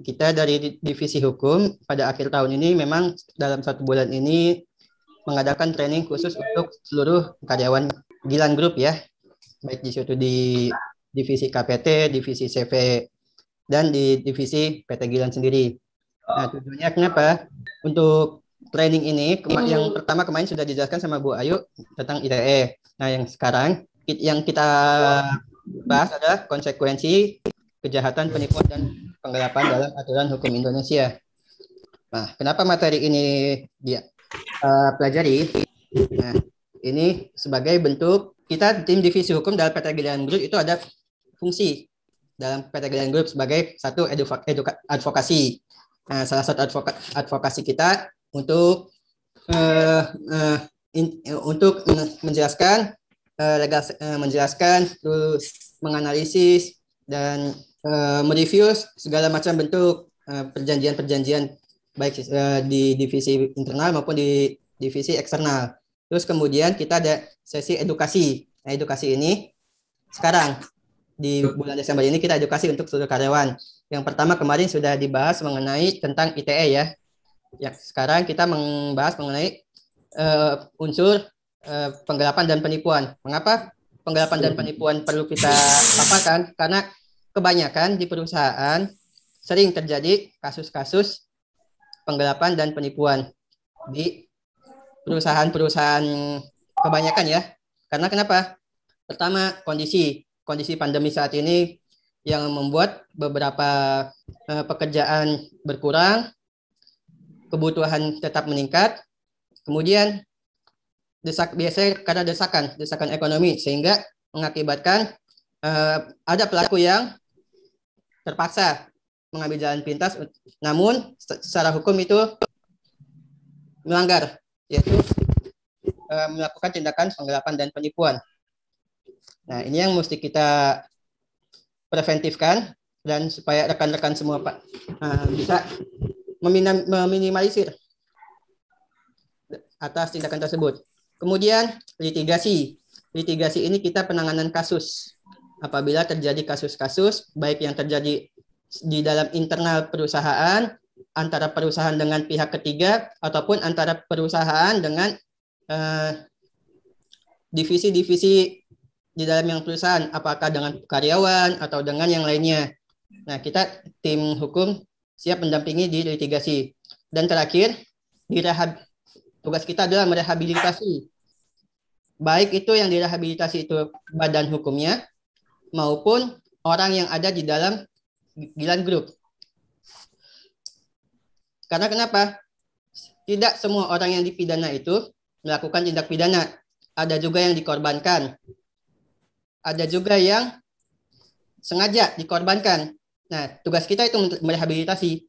kita dari divisi hukum pada akhir tahun ini memang dalam 1 bulan ini mengadakan training khusus untuk seluruh karyawan Gilan Group ya, baik di situ di divisi KPT, divisi CV, dan di divisi PT Gilan sendiri. Nah, tujuannya kenapa? Untuk training ini, yang pertama kemarin sudah dijelaskan sama Bu Ayu tentang ITE. Nah, yang sekarang yang kita bahas adalah konsekuensi kejahatan, penipuan, dan penggelapan dalam aturan hukum Indonesia. Nah, kenapa materi ini dia pelajari? Nah, ini sebagai bentuk kita tim divisi hukum dalam PT Gilan Group itu ada fungsi dalam PT Gilan Group sebagai satu advokasi. Nah, salah satu advokasi kita untuk menjelaskan menjelaskan, terus menganalisis dan mereview segala macam bentuk perjanjian-perjanjian baik di divisi internal maupun di divisi eksternal. Terus kemudian kita ada sesi edukasi. Nah, edukasi ini sekarang di bulan Desember ini kita edukasi untuk seluruh karyawan. Yang pertama kemarin sudah dibahas mengenai tentang ITE ya. Ya, sekarang kita membahas mengenai unsur penggelapan dan penipuan. Mengapa penggelapan dan penipuan perlu kita paparkan? Karena kebanyakan di perusahaan sering terjadi kasus-kasus penggelapan dan penipuan di perusahaan-perusahaan kebanyakan ya. Karena kenapa? Pertama, kondisi pandemi saat ini yang membuat beberapa pekerjaan berkurang, kebutuhan tetap meningkat, kemudian biasanya karena desakan ekonomi sehingga mengakibatkan ada pelaku yang terpaksa mengambil jalan pintas, namun secara hukum itu melanggar, yaitu melakukan tindakan penggelapan dan penipuan. Nah, ini yang mesti kita preventifkan dan supaya rekan-rekan semua Pak bisa meminimalisir atas tindakan tersebut. Kemudian litigasi. Litigasi ini kita penanganan kasus. Apabila terjadi kasus-kasus, baik yang terjadi di dalam internal perusahaan, antara perusahaan dengan pihak ketiga, ataupun antara perusahaan dengan divisi-divisi di dalam yang perusahaan, apakah dengan karyawan atau dengan yang lainnya. Nah, kita tim hukum siap mendampingi di litigasi. Dan terakhir, tugas kita adalah merehabilitasi. Baik itu yang direhabilitasi itu badan hukumnya maupun orang yang ada di dalam Gilan Group. Karena kenapa? Tidak semua orang yang dipidana itu melakukan tindak pidana. Ada juga yang dikorbankan. Ada juga yang sengaja dikorbankan. Nah, tugas kita itu merehabilitasi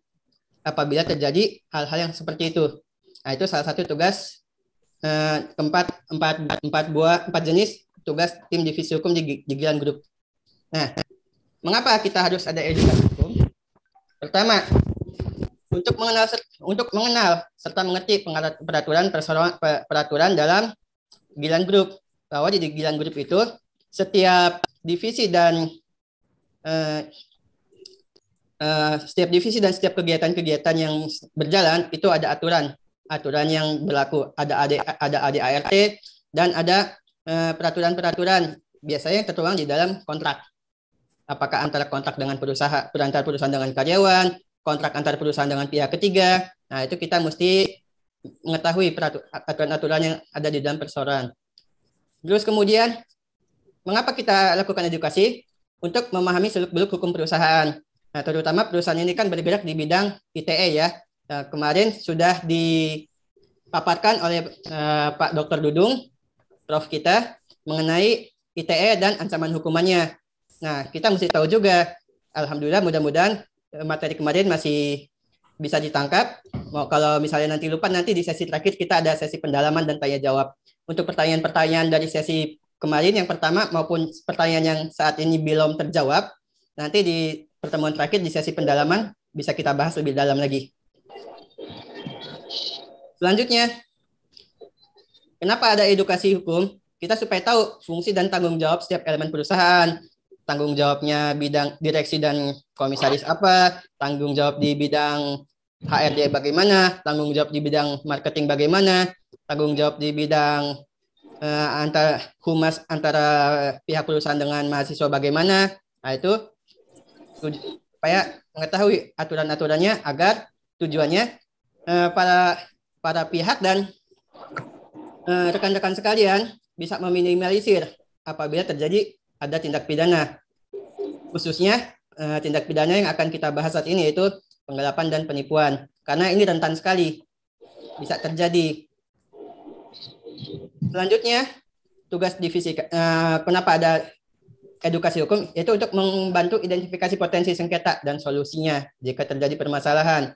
apabila terjadi hal-hal yang seperti itu. Nah, itu salah satu tugas empat jenis tugas tim divisi hukum di Gilan Group. Nah, mengapa kita harus ada edukasi hukum? Pertama, untuk mengenal serta mengerti peraturan dalam Gilan Group. Bahwa di Gilan Group itu setiap divisi dan setiap kegiatan-kegiatan yang berjalan itu ada aturan yang berlaku, ada ADART dan ada peraturan-peraturan biasanya yang tertuang di dalam kontrak. Apakah antara kontrak dengan perusahaan dengan karyawan, kontrak antar perusahaan dengan pihak ketiga. Nah, itu kita mesti mengetahui aturan-aturan yang ada di dalam perseroan. Terus kemudian, mengapa kita lakukan edukasi? Untuk memahami seluk-beluk hukum perusahaan. Nah, terutama perusahaan ini kan bergerak di bidang ITE ya. Nah, kemarin sudah dipaparkan oleh Pak Dr. Dudung, Prof kita, mengenai ITE dan ancaman hukumannya. Nah, kita mesti tahu juga, alhamdulillah mudah-mudahan materi kemarin masih bisa ditangkap. Kalau misalnya nanti lupa, nanti di sesi terakhir kita ada sesi pendalaman dan tanya jawab. Untuk pertanyaan-pertanyaan dari sesi kemarin yang pertama maupun pertanyaan yang saat ini belum terjawab, nanti di pertemuan terakhir di sesi pendalaman bisa kita bahas lebih dalam lagi. Selanjutnya, kenapa ada edukasi hukum? Kita supaya tahu fungsi dan tanggung jawab setiap elemen perusahaan, tanggung jawabnya bidang direksi dan komisaris apa, tanggung jawab di bidang HRD bagaimana, tanggung jawab di bidang marketing bagaimana, tanggung jawab di bidang antara humas antara pihak perusahaan dengan mahasiswa bagaimana. Nah, itu supaya mengetahui aturan-aturannya agar tujuannya para para pihak dan rekan-rekan sekalian bisa meminimalisir apabila terjadi ada tindak pidana. Khususnya tindak pidana yang akan kita bahas saat ini yaitu penggelapan dan penipuan. Karena ini rentan sekali bisa terjadi. Selanjutnya, tugas divisi kenapa ada edukasi hukum yaitu untuk membantu identifikasi potensi sengketa dan solusinya jika terjadi permasalahan.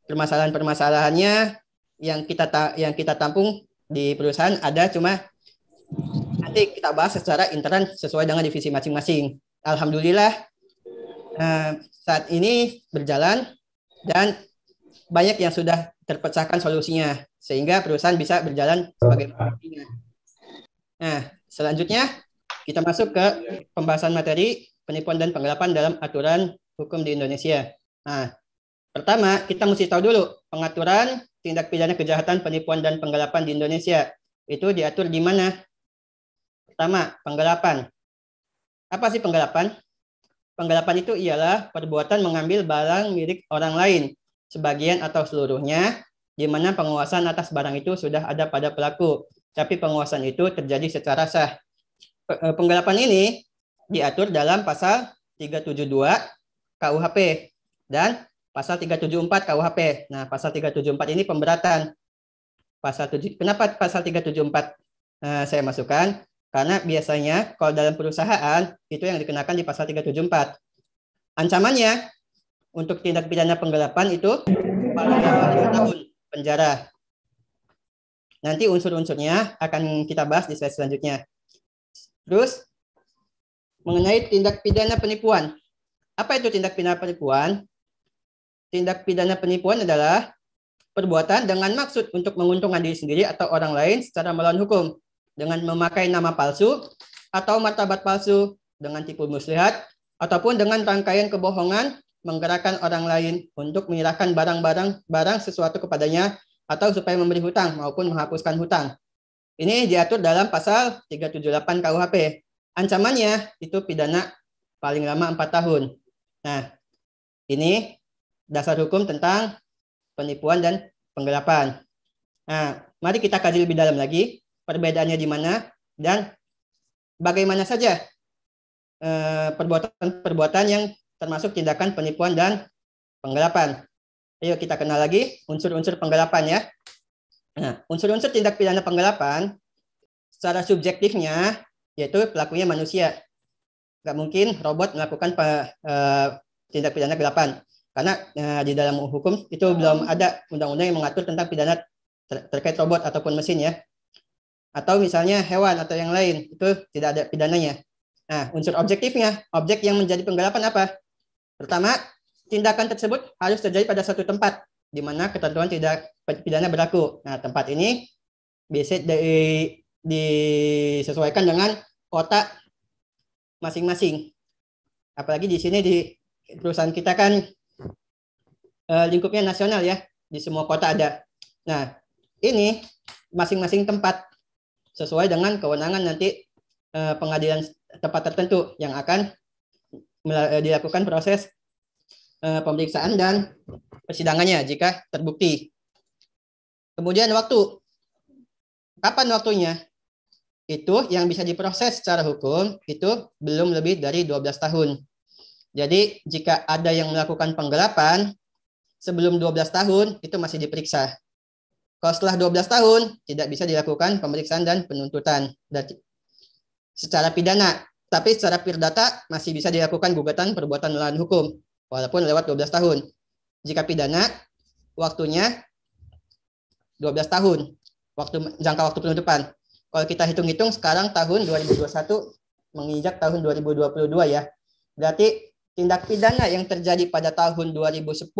Permasalahan-permasalahannya yang kita tampung di perusahaan ada, cuma nanti kita bahas secara intern sesuai dengan divisi masing-masing. Alhamdulillah saat ini berjalan dan banyak yang sudah terpecahkan solusinya sehingga perusahaan bisa berjalan sebagai mestinya. Nah, selanjutnya kita masuk ke pembahasan materi penipuan dan penggelapan dalam aturan hukum di Indonesia. Nah, pertama kita mesti tahu dulu pengaturan tindak pidana kejahatan penipuan dan penggelapan di Indonesia. Itu diatur di mana? Pertama, penggelapan. Apa sih penggelapan? Penggelapan itu ialah perbuatan mengambil barang milik orang lain, sebagian atau seluruhnya, di mana penguasaan atas barang itu sudah ada pada pelaku, tapi penguasaan itu terjadi secara sah. Penggelapan ini diatur dalam pasal 372 KUHP dan pasal 374 KUHP. Nah, pasal 374 ini pemberatan. Kenapa pasal 374 saya masukkan? Karena biasanya kalau dalam perusahaan itu yang dikenakan di pasal 374. Ancamannya untuk tindak pidana penggelapan itu paling lama 5 tahun penjara. Nanti unsur-unsurnya akan kita bahas di slide selanjutnya. Terus mengenai tindak pidana penipuan. Apa itu tindak pidana penipuan? Tindak pidana penipuan adalah perbuatan dengan maksud untuk menguntungkan diri sendiri atau orang lain secara melawan hukum dengan memakai nama palsu atau martabat palsu, dengan tipu muslihat, ataupun dengan rangkaian kebohongan menggerakkan orang lain untuk menyerahkan barang sesuatu kepadanya atau supaya memberi hutang maupun menghapuskan hutang. Ini diatur dalam pasal 378 KUHP. Ancamannya itu pidana paling lama 4 tahun. Nah, ini dasar hukum tentang penipuan dan penggelapan. Nah, mari kita kaji lebih dalam lagi perbedaannya di mana dan bagaimana saja perbuatan-perbuatan yang termasuk tindakan penipuan dan penggelapan. Ayo kita kenal lagi unsur-unsur penggelapan ya. Nah, unsur-unsur tindak pidana penggelapan secara subjektifnya yaitu pelakunya manusia. Nggak mungkin robot melakukan tindak pidana gelapan. Karena di dalam hukum itu belum ada undang-undang yang mengatur tentang pidana terkait robot ataupun mesin ya. Atau misalnya hewan atau yang lain, itu tidak ada pidananya. Nah, unsur objektifnya, objek yang menjadi penggelapan apa? Pertama, tindakan tersebut harus terjadi pada satu tempat, di mana ketentuan tidak pidana berlaku. Nah, tempat ini bisa disesuaikan dengan kota masing-masing. Apalagi di sini di perusahaan kita kan lingkupnya nasional ya, di semua kota ada. Nah, ini masing-masing tempat sesuai dengan kewenangan nanti pengadilan tempat tertentu yang akan dilakukan proses pemeriksaan dan persidangannya jika terbukti. Kemudian waktu. Kapan waktunya? Itu yang bisa diproses secara hukum itu belum lebih dari 12 tahun. Jadi jika ada yang melakukan penggelapan sebelum 12 tahun itu masih diperiksa. Kalau setelah 12 tahun, tidak bisa dilakukan pemeriksaan dan penuntutan secara pidana. Tapi secara perdata masih bisa dilakukan gugatan perbuatan melawan hukum, walaupun lewat 12 tahun. Jika pidana, waktunya 12 tahun, jangka waktu penutupan. Kalau kita hitung-hitung sekarang tahun 2021, menginjak tahun 2022 ya. Berarti tindak pidana yang terjadi pada tahun 2010,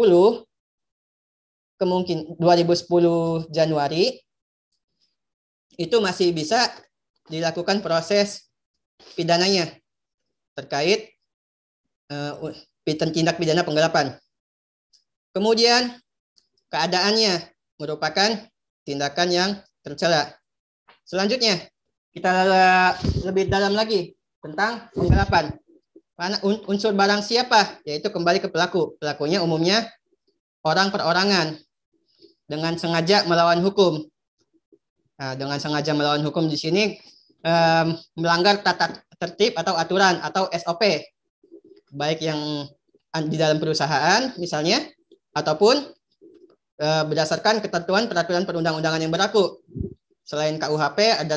kemungkinan 2010 Januari itu masih bisa dilakukan proses pidananya terkait tindak pidana penggelapan. Kemudian keadaannya merupakan tindakan yang tercela. Selanjutnya, kita lebih dalam lagi tentang penggelapan. Mana unsur barang siapa? Yaitu kembali ke pelaku. Pelakunya umumnya orang perorangan dengan sengaja melawan hukum. Nah, dengan sengaja melawan hukum di sini melanggar tata tertib atau aturan atau SOP, baik yang di dalam perusahaan misalnya, ataupun berdasarkan ketentuan peraturan perundang-undangan yang berlaku. Selain KUHP ada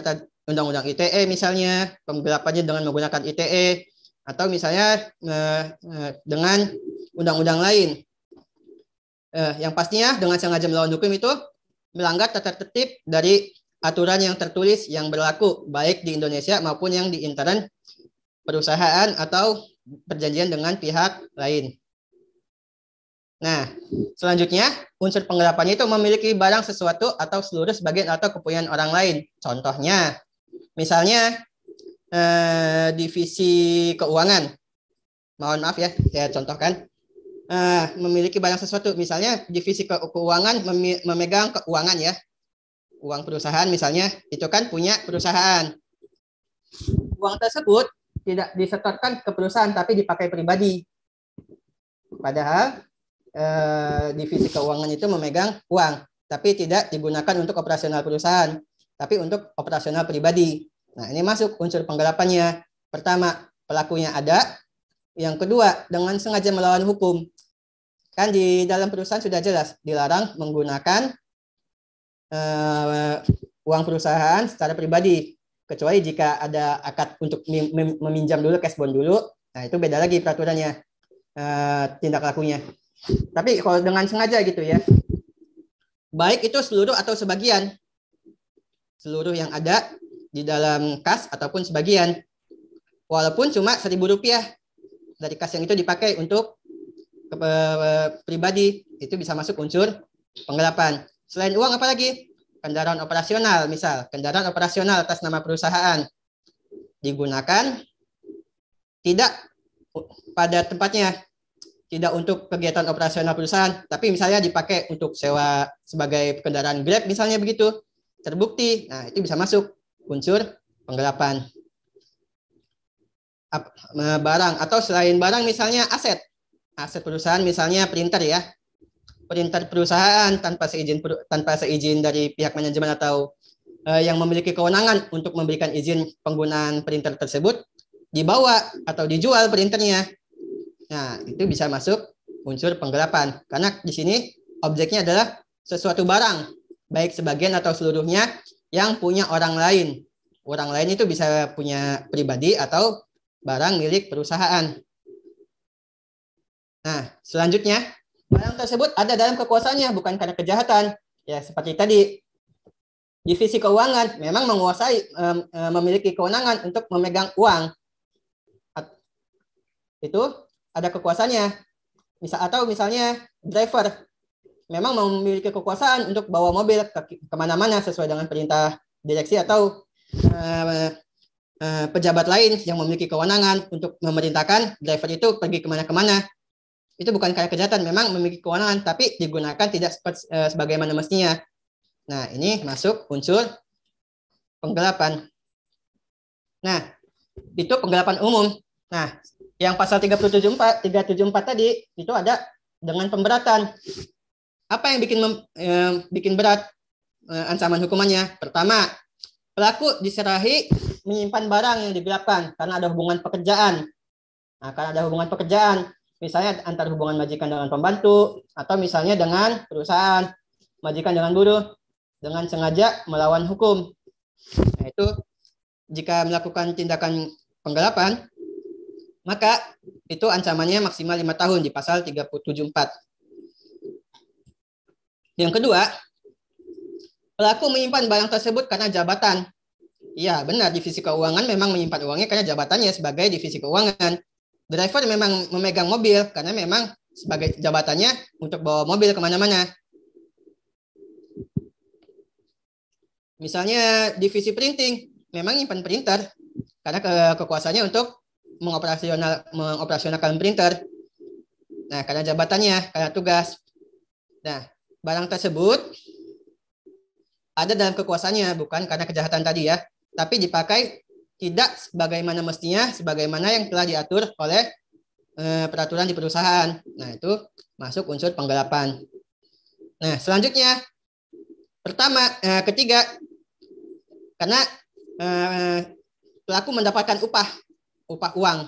Undang-Undang ITE misalnya, penggelapannya dengan menggunakan ITE, atau misalnya dengan undang-undang lain. Yang pastinya dengan sengaja melawan hukum itu melanggar tata tertib dari aturan yang tertulis yang berlaku baik di Indonesia maupun yang di intern perusahaan atau perjanjian dengan pihak lain. Nah, selanjutnya unsur penggelapannya itu memiliki barang sesuatu atau seluruh sebagian atau kepunyaan orang lain. Contohnya, misalnya divisi keuangan. Mohon maaf ya, saya contohkan. Memiliki barang sesuatu, misalnya divisi keuangan memegang keuangan ya, uang perusahaan misalnya, itu kan punya perusahaan. Uang tersebut tidak disetorkan ke perusahaan tapi dipakai pribadi. Padahal divisi keuangan itu memegang uang, tapi tidak digunakan untuk operasional perusahaan, tapi untuk operasional pribadi. Nah, ini masuk unsur penggelapannya. Pertama, pelakunya ada. Yang kedua, dengan sengaja melawan hukum. Kan di dalam perusahaan sudah jelas dilarang menggunakan uang perusahaan secara pribadi, kecuali jika ada akad untuk meminjam dulu, cash bond dulu. Nah, itu beda lagi peraturannya, tindak lakunya. Tapi kalau dengan sengaja gitu ya, baik itu seluruh atau sebagian, seluruh yang ada di dalam kas ataupun sebagian, walaupun cuma Rp1.000 dari kas yang itu dipakai untuk pribadi, itu bisa masuk unsur penggelapan. Selain uang apalagi? Kendaraan operasional, misal kendaraan operasional atas nama perusahaan digunakan tidak pada tempatnya, tidak untuk kegiatan operasional perusahaan, tapi misalnya dipakai untuk sewa sebagai kendaraan Grab misalnya begitu, terbukti, nah itu bisa masuk unsur penggelapan. Barang atau selain barang misalnya aset perusahaan misalnya printer ya, printer perusahaan tanpa seizin dari pihak manajemen atau yang memiliki kewenangan untuk memberikan izin penggunaan printer tersebut dibawa atau dijual printernya. Nah, itu bisa masuk unsur penggelapan karena di sini objeknya adalah sesuatu barang, baik sebagian atau seluruhnya yang punya orang lain. Orang lain itu bisa punya pribadi atau barang milik perusahaan. Nah, selanjutnya barang tersebut ada dalam kekuasaannya bukan karena kejahatan. Ya, seperti tadi divisi keuangan memang menguasai memiliki kewenangan untuk memegang uang. Itu ada kekuasaannya. Atau misalnya driver memang memiliki kekuasaan untuk bawa mobil kemana-mana sesuai dengan perintah direksi atau pejabat lain yang memiliki kewenangan untuk memerintahkan driver itu pergi kemana-kemana. Itu bukan karena kejahatan, memang memiliki kewenangan, tapi digunakan tidak sebagaimana mestinya. Nah, ini masuk unsur penggelapan. Nah, itu penggelapan umum. Nah, yang pasal 374 tadi itu ada dengan pemberatan. Apa yang bikin berat ancaman hukumannya? Pertama, pelaku diserahi menyimpan barang yang digelapkan karena ada hubungan pekerjaan. Nah, karena ada hubungan pekerjaan, misalnya antara hubungan majikan dengan pembantu atau misalnya dengan perusahaan, majikan dengan buruh, dengan sengaja melawan hukum. Nah, itu jika melakukan tindakan penggelapan, maka itu ancamannya maksimal 5 tahun di pasal 374. Yang kedua, pelaku menyimpan barang tersebut karena jabatan. Iya, benar, divisi keuangan memang menyimpan uangnya karena jabatannya sebagai divisi keuangan. Driver memang memegang mobil karena memang sebagai jabatannya untuk bawa mobil kemana-mana. Misalnya divisi printing memang menyimpan printer karena kekuasaannya untuk mengoperasionalkan printer. Nah, karena jabatannya, karena tugas. Nah, barang tersebut ada dalam kekuasaannya, bukan karena kejahatan tadi ya, tapi dipakai tidak sebagaimana mestinya, sebagaimana yang telah diatur oleh peraturan di perusahaan. Nah, itu masuk unsur penggelapan. Nah, selanjutnya, ketiga, karena pelaku mendapatkan upah uang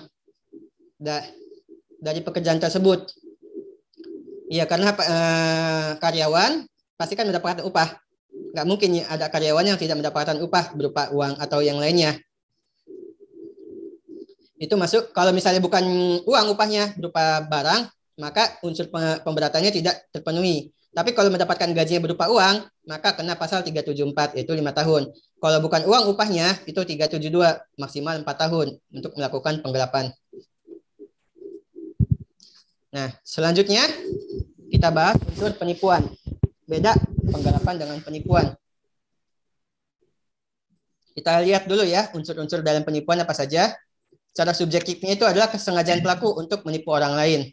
dari pekerjaan tersebut. Iya, karena karyawan pasti kan mendapatkan upah. Nggak mungkin ada karyawan yang tidak mendapatkan upah berupa uang atau yang lainnya. Itu masuk, kalau misalnya bukan uang upahnya berupa barang, maka unsur pemberatannya tidak terpenuhi. Tapi kalau mendapatkan gajinya berupa uang, maka kena pasal 374, yaitu 5 tahun. Kalau bukan uang upahnya, itu 372, maksimal 4 tahun untuk melakukan penggelapan. Nah, selanjutnya kita bahas unsur penipuan. Beda penggelapan dengan penipuan. Kita lihat dulu ya, unsur-unsur dalam penipuan apa saja. Secara subjektifnya itu adalah kesengajaan pelaku untuk menipu orang lain.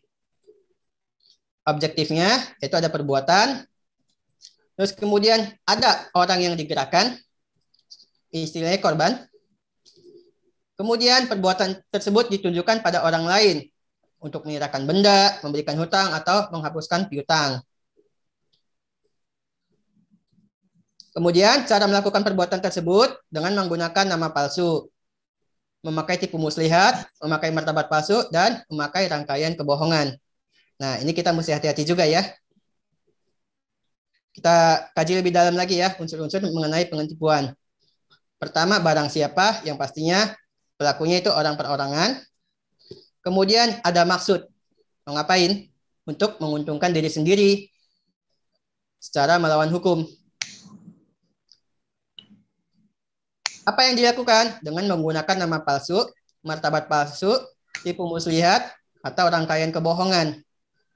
Objektifnya itu ada perbuatan. Terus kemudian ada orang yang digerakkan, istilahnya korban. Kemudian perbuatan tersebut ditunjukkan pada orang lain untuk menyerahkan benda, memberikan hutang, atau menghapuskan piutang. Kemudian cara melakukan perbuatan tersebut dengan menggunakan nama palsu, memakai tipu muslihat, memakai martabat palsu, dan memakai rangkaian kebohongan. Nah, ini kita mesti hati-hati juga ya. Kita kaji lebih dalam lagi ya unsur-unsur mengenai penipuan. Pertama, barang siapa, yang pastinya pelakunya itu orang perorangan. Kemudian ada maksud, mau ngapain? Untuk menguntungkan diri sendiri secara melawan hukum. Apa yang dilakukan? Dengan menggunakan nama palsu, martabat palsu, tipu muslihat, atau rangkaian kebohongan.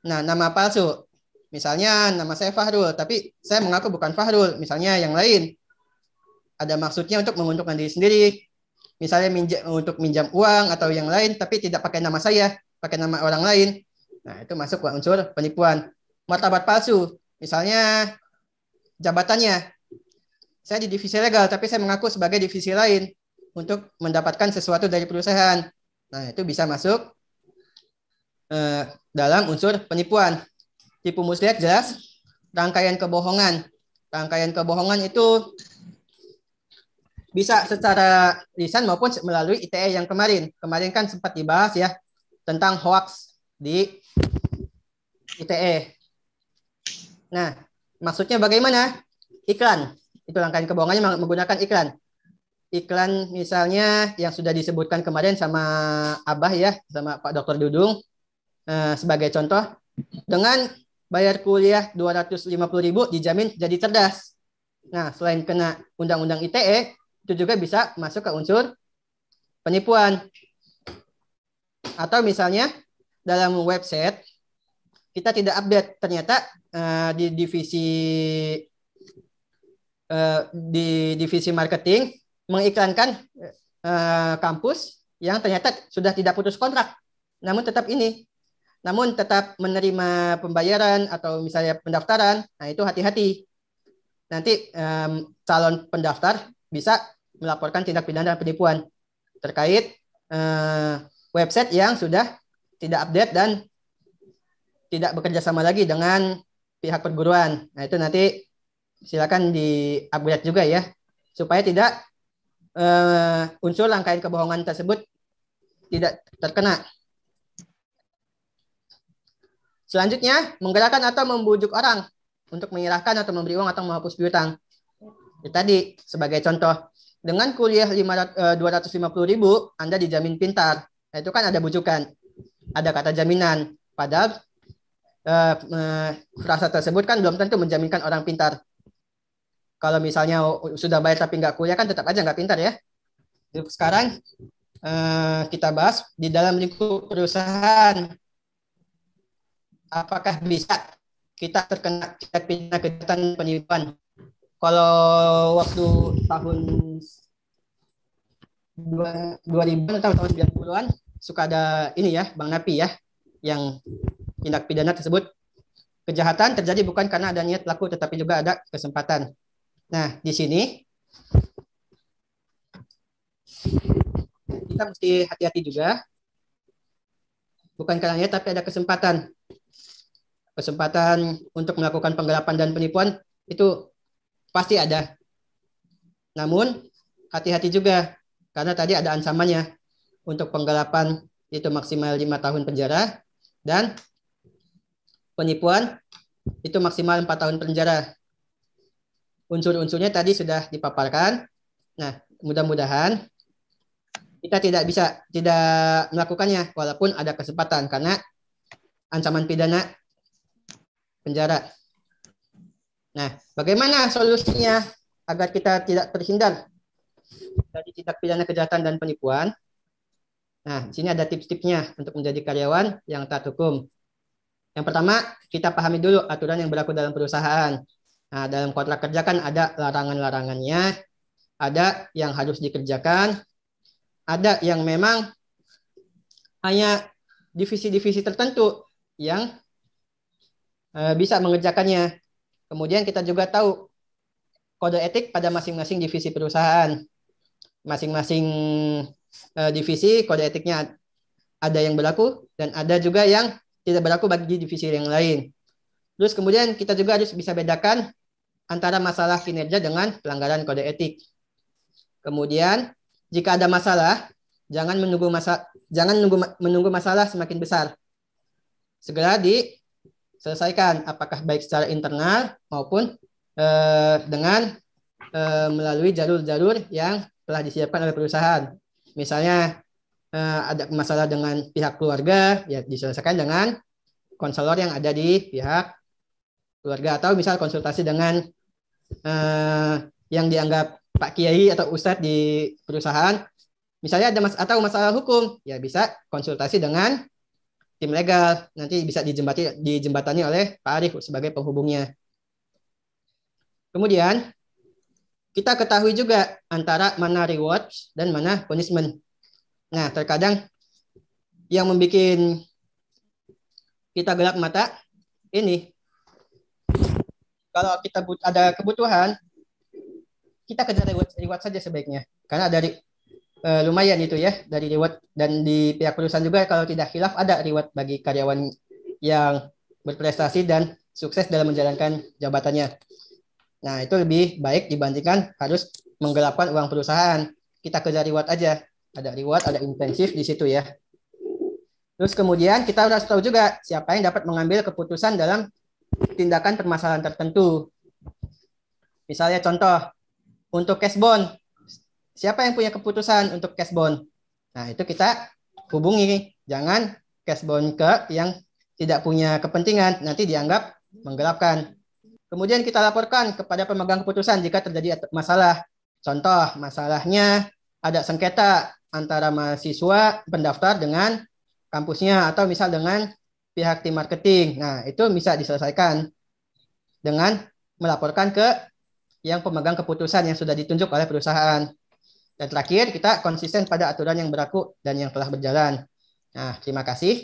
Nah, nama palsu, misalnya nama saya Fahrul, tapi saya mengaku bukan Fahrul, misalnya yang lain. Ada maksudnya untuk menguntungkan diri sendiri, misalnya untuk minjam uang atau yang lain, tapi tidak pakai nama saya, pakai nama orang lain. Nah, itu masuk ke unsur penipuan. Martabat palsu, misalnya jabatannya, saya di divisi legal, tapi saya mengaku sebagai divisi lain untuk mendapatkan sesuatu dari perusahaan. Nah, itu bisa masuk dalam unsur penipuan. Tipu muslihat jelas. Rangkaian kebohongan. Rangkaian kebohongan itu bisa secara lisan maupun melalui ITE yang kemarin. Kemarin kan sempat dibahas ya tentang hoax di ITE. Nah, maksudnya bagaimana? Iklan. Itu rangkaian kebohongannya menggunakan iklan. Iklan misalnya yang sudah disebutkan kemarin sama Abah ya, sama Pak Dr. Dudung. Sebagai contoh, dengan bayar kuliah 250.000 dijamin jadi cerdas. Nah, selain kena undang-undang ITE, itu juga bisa masuk ke unsur penipuan. Atau misalnya dalam website kita tidak update, ternyata di divisi marketing mengiklankan kampus yang ternyata sudah tidak putus kontrak, namun tetap menerima pembayaran atau misalnya pendaftaran. Nah, itu hati-hati. Nanti calon pendaftar bisa melaporkan tindak pidana penipuan terkait website yang sudah tidak update dan tidak bekerja sama lagi dengan pihak perguruan. Nah, itu nanti silakan di-upgrade juga ya, supaya tidak unsur rangkaian kebohongan tersebut tidak terkena. Selanjutnya, menggerakkan atau membujuk orang untuk menyerahkan atau memberi uang atau menghapus piutang. Tadi sebagai contoh, dengan kuliah 250.000, Anda dijamin pintar. Nah, itu kan ada bujukan, ada kata jaminan. Padahal frasa tersebut kan belum tentu menjaminkan orang pintar. Kalau misalnya sudah bayar tapi nggak kuliah kan tetap aja nggak pintar ya. Sekarang kita bahas di dalam lingkup perusahaan. Apakah bisa kita terkena tindak pidana kejahatan penipuan? Kalau waktu tahun 2000 atau tahun 90-an, suka ada ini ya, Bang Napi ya, yang tindak pidana tersebut kejahatan terjadi bukan karena ada niat pelaku, tetapi juga ada kesempatan. Nah, di sini kita mesti hati-hati juga, bukan karena niat tapi ada kesempatan. Kesempatan untuk melakukan penggelapan dan penipuan itu pasti ada. Namun hati-hati juga, karena tadi ada ancamannya. Untuk penggelapan itu maksimal 5 tahun penjara, dan penipuan itu maksimal 4 tahun penjara. Unsur-unsurnya tadi sudah dipaparkan. Nah, mudah-mudahan kita tidak melakukannya walaupun ada kesempatan, karena ancaman pidana penjara. Nah, bagaimana solusinya agar kita tidak terhindar dari tindak pidana kejahatan dan penipuan? Nah, di sini ada tips-tipsnya untuk menjadi karyawan yang taat hukum. Yang pertama, kita pahami dulu aturan yang berlaku dalam perusahaan. Nah, dalam kontrak kerja kan ada larangan-larangannya, ada yang harus dikerjakan, ada yang memang hanya divisi-divisi tertentu yang bisa mengerjakannya. Kemudian kita juga tahu kode etik pada masing-masing divisi perusahaan. Masing-masing divisi kode etiknya ada yang berlaku dan ada juga yang tidak berlaku bagi divisi yang lain. Terus kemudian kita juga harus bisa bedakan antara masalah kinerja dengan pelanggaran kode etik. Kemudian jika ada masalah, jangan menunggu masalah semakin besar. Segera diselesaikan, apakah baik secara internal maupun dengan melalui jalur-jalur yang telah disiapkan oleh perusahaan. Misalnya ada masalah dengan pihak keluarga, ya diselesaikan dengan konselor yang ada di pihak keluarga, atau misal konsultasi dengan yang dianggap Pak Kiai atau Ustadz di perusahaan. Misalnya ada atau masalah hukum, ya bisa konsultasi dengan tim legal, nanti bisa dijembatani oleh Pak Arif sebagai penghubungnya. Kemudian kita ketahui juga antara mana reward dan mana punishment. Nah, terkadang yang membuat kita gelap mata ini, kalau kita ada kebutuhan, kita kejar reward saja sebaiknya. Karena dari lumayan itu ya, dari reward, dan di pihak perusahaan juga kalau tidak khilaf ada reward bagi karyawan yang berprestasi dan sukses dalam menjalankan jabatannya. Nah, itu lebih baik dibandingkan harus menggelapkan uang perusahaan. Kita kejar reward aja. Ada reward, ada intensif di situ ya. Terus kemudian kita harus tahu juga siapa yang dapat mengambil keputusan dalam tindakan permasalahan tertentu. Misalnya contoh, untuk cash bond, siapa yang punya keputusan untuk cash bond? Nah, itu kita hubungi. Jangan cash bond ke yang tidak punya kepentingan, nanti dianggap menggelapkan. Kemudian kita laporkan kepada pemegang keputusan jika terjadi masalah. Contoh, masalahnya ada sengketa antara mahasiswa pendaftar dengan kampusnya, atau misal dengan pihak tim marketing. Nah, itu bisa diselesaikan dengan melaporkan ke yang pemegang keputusan yang sudah ditunjuk oleh perusahaan. Dan terakhir, kita konsisten pada aturan yang berlaku dan yang telah berjalan. Nah, terima kasih.